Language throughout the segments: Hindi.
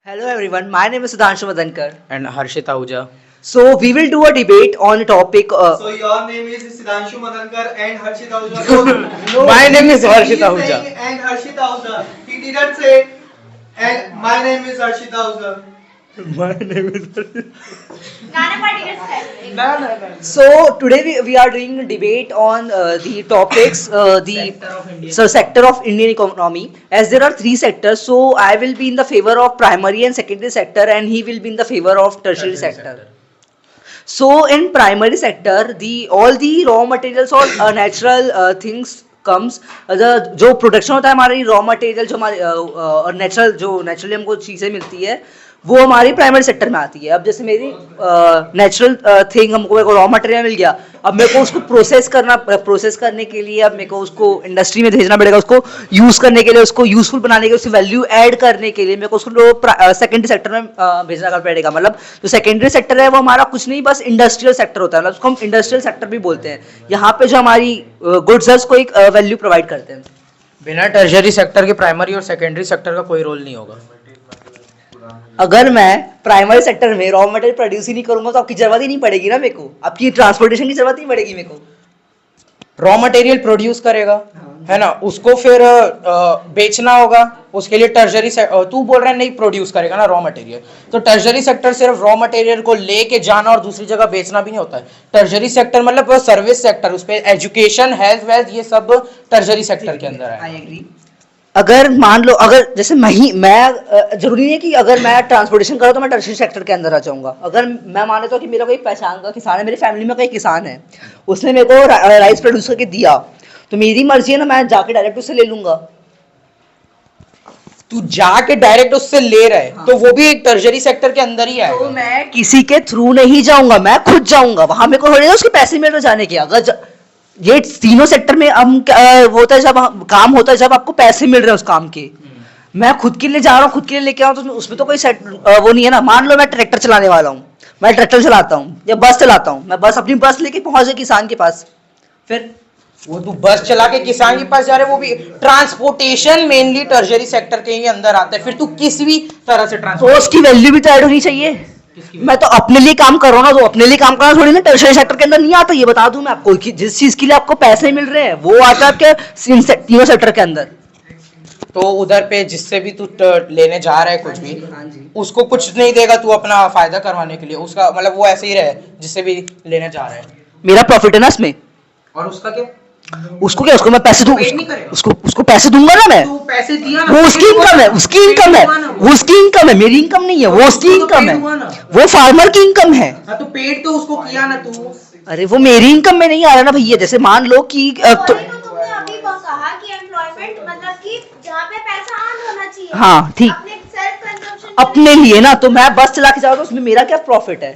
Hello everyone, my name is Sudhanshu Madankar. and Harshit Ahuja. So we will do a debate on a topic. So your name is Siddhanshu Madankar and Harshit Ahuja. No, My name is He Harshit is Ahuja. saying and Harshit Ahuja. He didn't say and my name is Harshit Ahuja. So today we are doing a debate on the topics, the sector of Indian economy. As there are three sectors, so I will be in the favor of primary and secondary sector, and he will be in the favor of tertiary sector. So in primary sector, the all the raw materials or natural things comes the जो प्रोडक्शन होता है हमारी रॉ मटेरियल जो हमारी और नेचुरल जो नेचुरली हमको चीज़ें मिलती है वो हमारी प्राइमरी सेक्टर में आती है. अब जैसे मेरी नेचुरल थिंग हमको रॉ मटेरियल मिल गया, अब मेरे को उसको प्रोसेस करने के लिए अब मेरे को उसको इंडस्ट्री में भेजना पड़ेगा, उसको यूज़ करने के लिए, उसको यूजफुल बनाने के लिए, उसकी वैल्यू ऐड करने के लिए मेरे को उसको सेकेंडरी सेक्टर में भेजना पड़ेगा. मतलब जो सेकेंडरी सेक्टर है वो हमारा कुछ नहीं बस इंडस्ट्रियल सेक्टर होता है, मतलब उसको हम इंडस्ट्रियल सेक्टर भी बोलते हैं. यहाँ पे जो हमारी गुड्स है उसको एक वैल्यू प्रोवाइड करते हैं. बिना टर्शरी सेक्टर के प्राइमरी और सेकेंडरी सेक्टर का कोई रोल नहीं होगा. अगर मैं प्राइमरी सेक्टर में रॉ मटेरियल प्रोड्यूस ही नहीं करूंगा तो आपकी जरूरत ही नहीं पड़ेगी ना मेरे को, आपकी ट्रांसपोर्टेशन की जरूरत नहीं पड़ेगी मेरे को. रॉ मटेरियल प्रोड्यूस करेगा, है ना, उसको फिर बेचना होगा, उसके लिए टर्शरी तू बोल रहा है नहीं प्रोड्यूस करेगा ना रॉ मटेरियल, तो टर्शरी सेक्टर सिर्फ रॉ मटेरियल को लेके जाना और दूसरी जगह बेचना भी नहीं होता है. टर्शरी सेक्टर मतलब सर्विस सेक्टर, उस पे एजुकेशन हेल्थ वेल्थ ये सब टर्शरी सेक्टर के अंदर है. I agree. अगर मान लो अगर जैसे मैं जरूरी नहीं है कि अगर मैं ट्रांसपोर्टेशन करूँ तो मैं टर्शरी सेक्टर के अंदर आ जाऊंगा. अगर मैं मान लेता हूँ कि मेरा कोई पहचान का किसान है, मेरी फैमिली में कोई किसान है, उसने मेरे को राइस प्रोड्यूस करके दिया, तो मेरी मर्जी है ना, मैं जाके डायरेक्ट उससे ले लूंगा. तू जाके डायरेक्ट उससे ले रहा है तो वो भी एक टर्शरी सेक्टर के अंदर ही तो आएगा. मैं किसी के थ्रू नहीं जाऊंगा, मैं खुद जाऊंगा वहां. मेरे को थोड़ी ना उसके पैसे मिल रहे जाने के. ये तीनों सेक्टर में होता है जब काम होता है जब आपको पैसे मिल रहे हैं उस काम के. मैं खुद के लिए जा रहा हूँ, खुद के लिए लेके आऊँ, तो उसमें तो कोई वो नहीं है ना. मान लो मैं ट्रैक्टर चलाने वाला हूँ, मैं ट्रैक्टर चलाता हूँ या बस चलाता हूँ, मैं अपनी बस लेके पहुंच गया किसान के पास, फिर वो तू बस चला के किसान के पास जा रहे, वो भी ट्रांसपोर्टेशन मेनली टर्शरी सेक्टर के ही अंदर आता है. फिर तू किस भी तरह से तो ट्रांसपोर्ट, उसकी वैल्यू भी तो ऐड होनी चाहिए. मैं तो अपने लिए काम कर रहा हूँ ना, तो अपने लिए काम करना थोड़ी ना टर्शरी सेक्टर के अंदर नहीं आता. ये बता दूं मैं आपको कि जिस चीज के लिए आपको पैसे मिल रहे हैं वो आता है आपके तीनों सेक्टर के अंदर. तो उधर पे जिससे भी तू लेने जा रहा है कुछ भी, हाँ जी. उसको कुछ नहीं देगा तू अपना फायदा करवाने के लिए, उसका मतलब वो ऐसे ही रहे जिससे भी लेने जा रहा है. मेरा प्रॉफिट है ना इसमें. और उसका क्या, उसको क्या, उसको मैं पैसे दूं, पेड नहीं करेगा? उसको पैसे दूंगा ना मैं. तू पैसे दिया वो उसकी इनकम है, उसकी इनकम है, वो उसकी इनकम है, मेरी इनकम नहीं है. वो उसकी इनकम है, वो फार्मर की इनकम है. तो पेड तो उसको किया ना तू. अरे वो मेरी इनकम में नहीं आ रहा ना भैया. जैसे मान लो कि तो तुमने अभी कहा कि एम्प्लॉयमेंट मतलब कि जहाँ पे पैसा अर्न होना चाहिए. हाँ, ठीक. अपने सेल्फ कंजम्पशन अपने लिए ना, तो मैं बस चला के जाऊँ तो उसमें मेरा क्या प्रॉफिट है.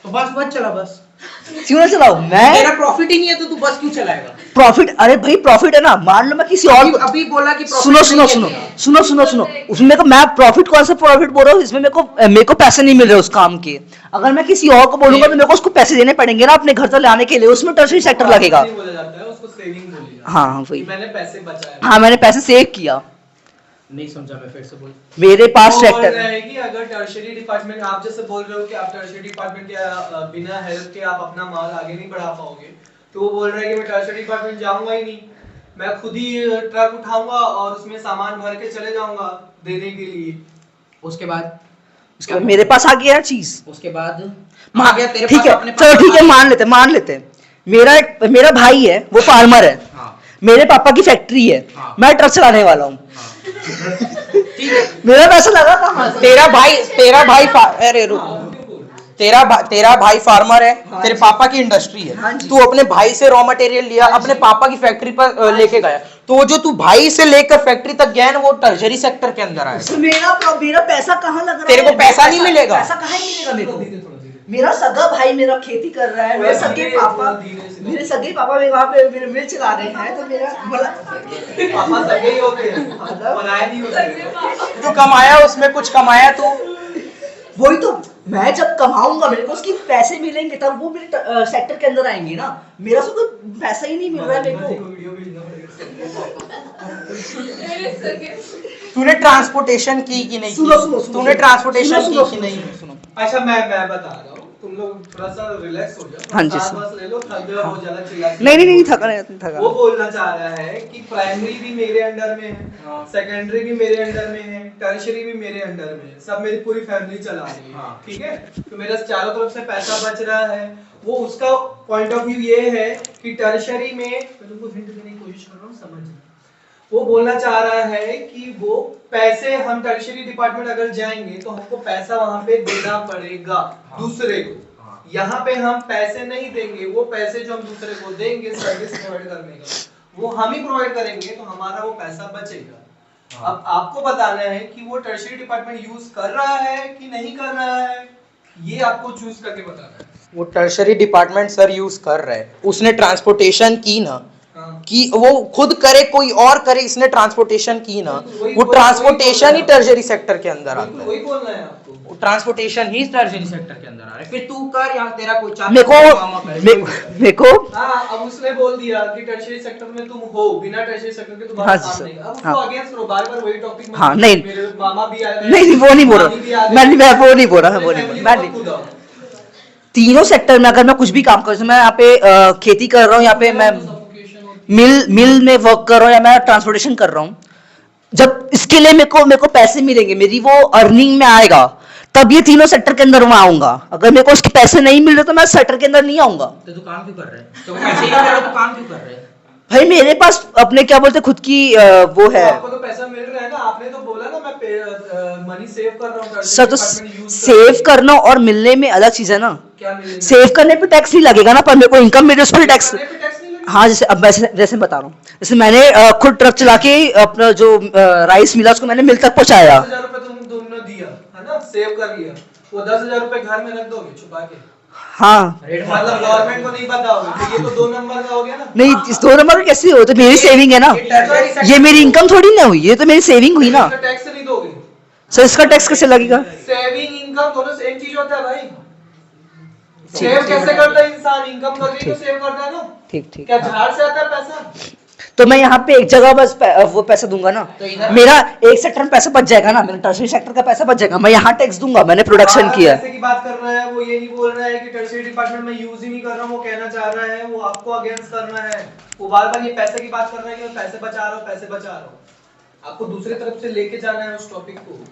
तो बस चला, बस क्यों ना चलाऊं मैं. तेरा प्रॉफिट ही नहीं है तो तू बस क्यों चलाएगा. प्रॉफिट, अरे भाई प्रॉफिट है ना. मान लो मैं किसी और अभी बोला कि profit सुनो नहीं सुनो है सुनो तेरा. सुनो उसमें को मैं प्रॉफिट कौन सा प्रॉफिट बोल रहा हूँ, इसमें मेरे को पैसे नहीं मिल रहे उस काम के. अगर मैं किसी और को बोलूंगा तो मेरे को उसको पैसे देने पड़ेंगे ना अपने घर तक लाने के लिए, उसमें टर्शरी सेक्टर लगेगा. नहीं बोला जाता है, उसको सेविंग बोली जाती है. हाँ वही. मैंने पैसे बचाए. हाँ मैंने पैसे सेव किया. नहीं समझा मैं, फिर से बोल. मेरे पास वो बोल ट्रैक्टर रहा है कि अगर टर्शरी डिपार्टमेंट, आप जैसे बोल रहे हो कि आप टर्शरी डिपार्टमेंट के बिना हेल्प के आप अपना माल आगे नहीं बढ़ा पाओगे, तो वो बोल रहा है कि मैं टर्शरी डिपार्टमेंट जाऊंगा ही नहीं, मैं खुद ही ट्रक उठाऊंगा और उसमें सामान भर के चले जाऊंगा देने के लिए. उसके बाद मेरे पास आ गया चीज. उसके बाद मान गया तेरे ठीक पास है, अपने चलो पास ठीक है, आ मान लेते हैं. मेरा भाई है, वो फार्मर है. हाँ. मेरे पापा की फैक्ट्री है. हाँ. मैं ट्रक चलाने वाला हूँ. ठीक है. मेरा पैसा लगा कहाँ से? अरे रुक, तेरा भाई फार्मर है, तेरे पापा की इंडस्ट्री हाँ है, जी. तू अपने भाई से रॉ मटेरियल लिया, अपने पापा की फैक्ट्री पर लेके गया, तो वो जो तू भाई से लेकर फैक्ट्री तक गया ना वो टर्शरी सेक्टर के अंदर आया. तो मेरा पैसा कहाँ लग रहा है? तेरे को पैसा नहीं मिलेगा. पैसा कहाँ ही मिलेगा मेरे को? मेरा सगा भाई मेरा खेती कर रहा है, मेरे सगे पापा मेरे वहाँ पे मेरे मिल चला रहे हैं, तो मेरा पापा सगे ही होते हैं, बनाए नहीं होते. तू कमाया, उसमें कुछ कमाया तू. वही तो. मैं जब कमाऊंगा मेरे को उसकी पैसे मिलेंगे तब वो मेरे सेक्टर के अंदर आएंगे ना. मेरा तो कोई पैसा ही नहीं मिल रहा है मेरे को. तू तूने ट्रांसपोर्टेशन की कि नहीं सुनो, की? सुनो, सुनो, तूने सुनो, ट्रांसपोर्टेशन सुनो, की कि सुनो, नहीं? सुनो अच्छा मैं बता रहा हूँ, तुम लोग थोड़ा सा रिलैक्स हो जाओ, हाँ जी, सांस सर। वांस ले लो, थक गए हो ज्यादा चिल्ला नहीं थका नहीं थका वो नहीं। बोलना चाह रहा है कि प्राइमरी भी मेरे अंडर में है, हाँ। सेकेंडरी भी मेरे अंडर में है, टर्शियरी भी मेरे अंडर में है, सब मेरी पूरी फैमिली चला रही है, हाँ। ठीक है? तो मेरा चारों तरफ से पैसा बच रहा है। वो उसका पॉइंट ऑफ व्यू ये है कि टर्शियरी में, मैं तुमको हिंट देने की कोशिश कर रहा हूँ, समझना। वो बोलना चाह रहा है कि वो पैसे, हम टर्शियरी डिपार्टमेंट अगर जाएंगे तो हमको पैसा वहां पे देना पड़ेगा दूसरे को। यहाँ पे हम पैसे नहीं देंगे, वो पैसे जो हम दूसरे को देंगे सर्विस प्रोवाइड करने का वो हम ही प्रोवाइड करेंगे, तो हमारा वो पैसा बचेगा। अब आपको बताना है कि वो टर्शियरी डिपार्टमेंट यूज कर रहा है कि नहीं कर रहा है, ये आपको चूज करके बताना है। वो टर्शरी डिपार्टमेंट सर यूज कर रहा है, उसने ट्रांसपोर्टेशन की ना, हाँ। कि वो खुद करे कोई और करे, इसने ट्रांसपोर्टेशन की ना, वही- वो वही- ट्रांसपोर्टेशन ही वही- टर्शरी सेक्टर के अंदर आता बिल्कुल है। वही बोलना है आपको। वो ट्रांसपोर्टेशन ही टर्शरी सेक्टर के अंदर आ रहा है। फिर तू कर या तेरा कोई चाचा मेरे मामा को करे, मेरे को हाँ, अब उसने बोल दिया कि टर्शियरी सेक्टर में तुम हो, बिना टर्शियरी सेक्टर के तुम्हारा हाँ जी, काम सर। नहीं। अब हाँ। उसको अगेंस्ट करो, बार-बार वही टॉपिक मत हाँ, लो। नहीं। मेरे मामा भी आ गए। नहीं, वो नहीं बोल रहा। मामी भी आ गई। मैं वो नहीं बोल रहा, अपनी वो नहीं फैमिली बोल रहा। को खुद आओ। तीनों सेक्टर में अगर मैं कुछ भी काम कर, जैसे मैं यहाँ पे खेती कर रहा हूँ, यहाँ पे मैं मिल में वर्क कर रहा हूँ, या मैं ट्रांसपोर्टेशन कर रहा हूँ, जब इसके लिए मेरे को पैसे मिलेंगे, मेरी वो अर्निंग में आएगा, तब ये तीनों सेक्टर के अंदर मैं आऊंगा। अगर मेरे को उसके पैसे नहीं मिल रहे तो मैं सेक्टर के अंदर नहीं आऊंगा। तो तू काम क्यों कर रहा है? तो पैसे ही नहीं दे रहा, तो काम क्यों कर रहा है? भाई मेरे पास अपने क्या बोलते खुद की वो है। आपको तो पैसा मिल रहा है ना, आपने तो बोला ना मैं मनी सेव कर रहा हूँ। सर तो सेव करना और मिलने में अलग चीज है ना। क्या मिलेगा? सेव करने पे टैक्स नहीं लगेगा ना, पर मेरे को इनकम मेरे उस पर टैक्स। करने पे टैक्स नहीं लगेगा? हाँ, जैसे अब जैसे मैं बता रहा हूँ, जैसे मैंने खुद ट्रक चला के अपना जो राइस मिला उसको मैंने मिल तक पहुंचाया। 10,000 रुपए तुमने दिया है ना, सेव कर लिया, वो 10,000 रुपए घर में रख दोगे छुपा के, हाँ, मतलब गवर्नमेंट को नहीं बताओगे, तो ये तो 2 नंबर का हो गया ना। नहीं इस 2 नंबर में कैसे हो, तो मेरी सेविंग है ना, ये मेरी इनकम थोड़ी ना हुई, ये तो मेरी सेविंग हुई ना। इसका टैक्स नहीं दोगे? सर इसका टैक्स कैसे लगेगा? सेविंग इनकम दोनों सेम चीज होता है भाई। सेव कैसे करता है इंसान? इनकम करके तो सेव करता है ना। ठीक ठीक। क्या झाड़ से आता है पैसा? तो मैं यहाँ पे एक जगह बस वो पैसा दूंगा ना, तो इधर- मेरा एक सेक्टर में पैसा बच जाएगा ना, मेरा टर्शियरी सेक्टर का पैसा बच जाएगा, मैं यहाँ टैक्स दूंगा, मैंने प्रोडक्शन किया। पैसे की बात कर रहा है वो, ये नहीं बोल रहा है कि टर्शियरी डिपार्टमेंट में यूज ही नहीं कर रहा हूँ, वो कहना चाह रहा है, वो आपको अगेंस्ट करना है। वो बार-बार ये पैसे की बात कर रहा है कि मैं पैसे बचा रहा हूँ, पैसे बचा रहा हूँ। आपको दूसरी तरफ से लेके जाना है उस टॉपिक को।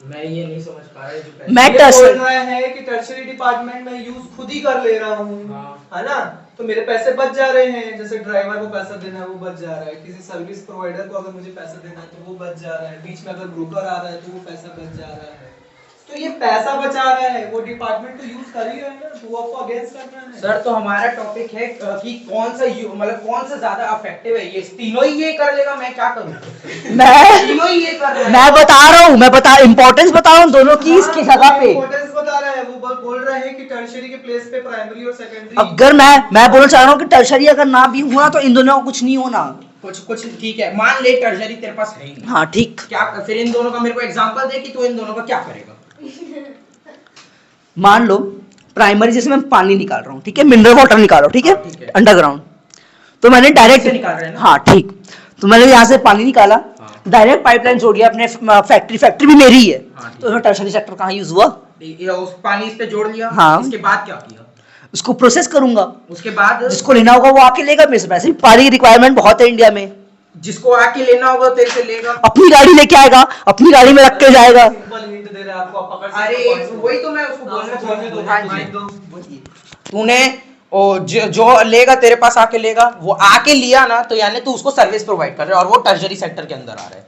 मैं ये नहीं समझ पा रहा है जो पैसे- मैं ये टर्श- बोल रहा है कि टर्शियरी डिपार्टमेंट में यूज खुद ही कर ले रहा हूँ, हाँ। है ना, तो मेरे पैसे बच जा रहे हैं। जैसे ड्राइवर को पैसा देना है वो बच जा रहा है, किसी सर्विस प्रोवाइडर को अगर मुझे पैसा देना है तो वो बच जा रहा है, बीच में अगर ब्रोकर आ रहा है तो वो पैसा बच जा रहा है। तो ये पैसा बचा रहा है, वो डिपार्टमेंट तो यूज कर ही रहा है ना, तो वो आपको अगेंस्ट करना है। सर तो हमारा टॉपिक है कि कौन सा मतलब कौन सा ज्यादा इफेक्टिव है, ये तीनों ही ये कर लेगा, मैं क्या करूं? मैं तीनों ही ये कर रहे हैं। मैं बता रहा हूँ, इंपॉर्टेंस बता रहा हूँ दोनों की इसकी जगह पे। इंपॉर्टेंस बता रहा है, वो बोल रहा है कि टर्शियरी के प्लेस पे प्राइमरी और सेकेंडरी। अगर मैं बोलना चाह रहा हूँ कि टर्शियरी अगर ना भी हुआ तो इन दोनों को कुछ नहीं होना। कुछ ठीक है, मान ले टर्शरी तेरे पास है ही नहीं, हाँ ठीक। क्या फिर इन दोनों का मेरे को एग्जांपल दे कि तू इन दोनों का क्या करेगा? मान लो प्राइमरी जैसे मैं पानी निकाल रहा हूँ, ठीक है, मिनरल वाटर निकाल रहा हूँ, ठीक हाँ, ठीक है। है, अंडरग्राउंड, तो मैंने डायरेक्ट से निकाल रहे हैं ना? हाँ ठीक, तो मैंने यहाँ से पानी निकाला, हाँ। डायरेक्ट पाइपलाइन जोड़ दिया अपने फैक्ट्री भी मेरी ही है, हाँ, ठीक। तो टर्शरी सेक्टर कहाँ यूज हुआ? ये उस पानी इस पे जोड़ लिया, हाँ। इसके बाद क्या किया? उसको प्रोसेस करूंगा, उसके बाद जिसको लेना होगा वो आके लेगा मेरे से। वैसे भी पानी की रिक्वायरमेंट बहुत है इंडिया में, जिसको आके लेना होगा तेरे से लेगा। अपनी गाड़ी लेके आएगा, अपनी गाड़ी में रख के जाएगा। सिंपल हिंट दे रहा है आपको, आप पकड़ सकते अरे हो। वही तो मैं उसको बोलना चाह रहा हूँ। हाँ जी। दो। तूने जो लेगा तेरे पास आके लेगा, वो आके लिया ना, तो यानी तू उसको सर्विस प्रोवाइड कर रहा है और वो टर्शरी सेक्टर के अंदर आ रहा है।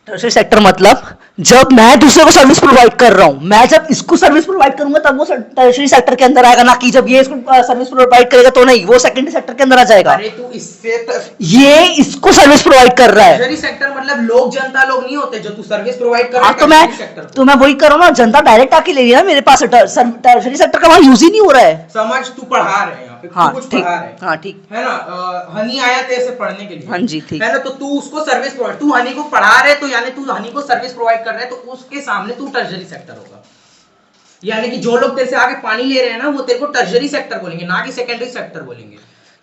टर्शरी सेक्टर मतलब जब मैं दूसरे को सर्विस प्रोवाइड कर रहा हूँ, मैं जब इसको सर्विस प्रोवाइड करूंगा तब वो टर्शरी सेक्टर के अंदर आएगा, ना कि जब ये इसको सर्विस प्रोवाइड करेगा तो नहीं, वो सेकेंडरी सेक्टर के अंदर आ जाएगा। अरे तू इससे ये इसको सर्विस प्रोवाइड कर रहा है। टर्शरी सेक्टर मतलब लोग जनता लोग नहीं होते, जो तू सर्विस प्रोवाइड कर रहा हाँ है तो टर्शरी सेक्टर। मैं वही कर रहा हूँ ना, जनता डायरेक्ट आके ले रही है ना मेरे पास, टर्शरी सेक्टर का वहां यूज ही नहीं हो रहा है। समझ, तू पढ़ा रहे हैं यहाँ पे, हाँ तू कुछ ठीक, पढ़ा रहे हैं, हाँ ठीक, है ना? हनी आया तेरे से पढ़ने के लिए, हाँ जी ठीक है ना? तो तू उसको सर्विस प्रोवाइड, तू हनी को पढ़ा रहे, तो यानी तू हनी को सर्विस प्रोवाइड कर रहा है, तो उसके सामने तू टर्शरी सेक्टर होगा। यानी कि जो लोग तेरे से आगे पानी ले रहे हैं ना, वो तेरे को टर्शरी सेक्टर बोलेंगे, ना कि सेकेंडरी सेक्टर बोलेंगे।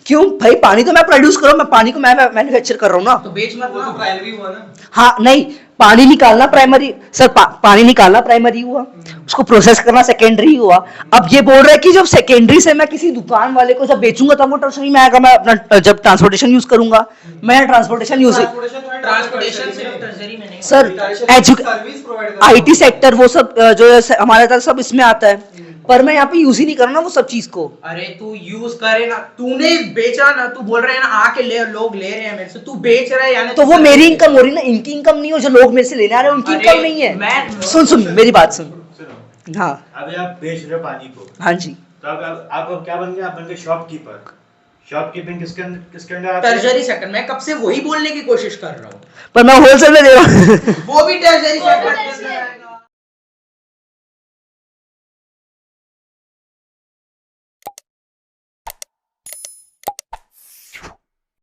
क्यों भाई, पानी तो मैं प्रोड्यूस कर रहा हूँ, मैं पानी को मैं मैन्युफैक्चर कर रहा हूँ ना। तो बेच मत वो तो ना। प्राइमरी हुआ ना। हाँ नहीं, पानी निकालना प्राइमरी सर, पानी निकालना प्राइमरी हुआ, उसको प्रोसेस करना सेकेंडरी हुआ। अब ये बोल रहा है कि जब सेकेंडरी से मैं किसी दुकान वाले को जब बेचूंगा तब वो टर्शरी में आएगा, मैं अपना जब ट्रांसपोर्टेशन यूज करूंगा, मैं ट्रांसपोर्टेशन यूज ट्रांसपोर्टेशन सिर्फ टर्जरी में नहीं sir service provide IT sector वो सब जो है हमारे तक सब इसमें आता है, पर मैं यहाँ पे यूज ही नहीं कर रहा ना वो सब चीज को। अरे तू यूज करे ना, तूने बेचा ना, तू बोल रहे हैं ना आके ले, लोग ले रहे हैं मेरे से, तू बेच रहा है यानी तो वो मेरी इनकम हो रही ना, इनकी इनकम नहीं हो, जो लोग मेरे से लेने आ रहे हैं उनकी अरे, इनकम नहीं है। मैं- सुन मेरी बात सुन। सुनो, हाँ अभी आप बेच रहे हो पानी को, हाँ जी, तो आप अब क्या बन गए? आप बन गए शॉपकीपर। शॉपकीपिंग किसके अंदर आती है? टर्जरी सेक्टर, मैं कब से वही बोलने की कोशिश कर रहा हूँ, पर मैं होलसेल में दे रहा हूँ। वो भी टर्जरी वो भी सेक्टर के टर्जरी अंदर है। आएगा।